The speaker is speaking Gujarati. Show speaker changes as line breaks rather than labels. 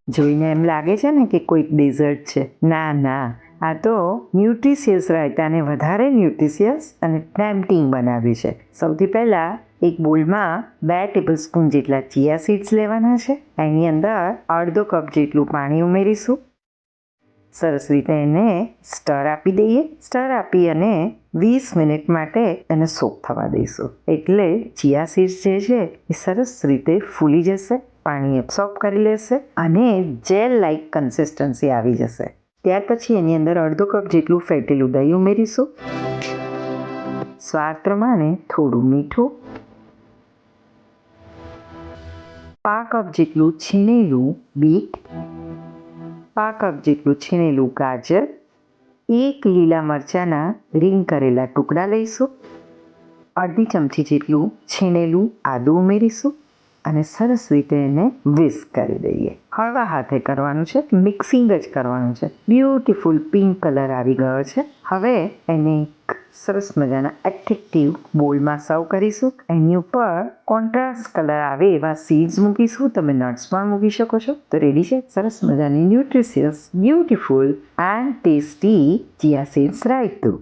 જોઈને એમ લાગે છે ને કે કોઈક ડેઝર્ટ છે. ના ના, આ તો ન્યુટ્રિશિયસ રાયતાને વધારે ન્યુટ્રિશિયસ અને ટેમ્પટિંગ બનાવ્યું છે. સૌથી પહેલાં એક બોલમાં 2 ટેબલસ્પૂન જેટલા ચિયા સીડ્સ લેવાના છે. એની અંદર અડધો કપ જેટલું પાણી ઉમેરીશું. સરસ રીતે એને સ્ટર આપી દઈએ. સ્ટર આપી અને 20 મિનિટ માટે એને સોક થવા દઈશું. એટલે ચિયા સીડ્સ જે છે એ સરસ રીતે ફૂલી જશે, પાણી એબ્સોર્બ કરી લેશે અને જેલ લાઇક કન્સિસ્ટન્સી આવી જશે. ત્યાર પછી એની અંદર અડધો કપ જેટલું ફેટેલું દહીં ઉમેરીશું. સ્વાદ પ્રમાણે થોડું મીઠું, 1/2 કપ જેટલું છીણેલું બીટ, 1/2 કપ જેટલું છીણેલું ગાજર, 1 લીલા મરચાંના રીંગ કરેલા ટુકડા લઈશું. અડધી ચમચી જેટલું છીણેલું આદું ઉમેરીશું અને સરસ રીતે એને વિસ્ક કરી દઈએ. હળવા હાથે કરવાનું છે, મિક્સિંગ જ કરવાનું છે. બ્યુટીફુલ પિંક કલર આવી ગયો છે. હવે એને એક સરસ મજાના એટ્રેક્ટિવ બોલમાં સર્વ કરીશું. એની ઉપર કોન્ટ્રાસ્ટ કલર આવે એવા સીડ્સ મૂકીશું. તમે નટ્સ પણ મૂકી શકો છો. તો રેડી છે સરસ મજાની nutritious, beautiful and tasty chia seeds રાયતું.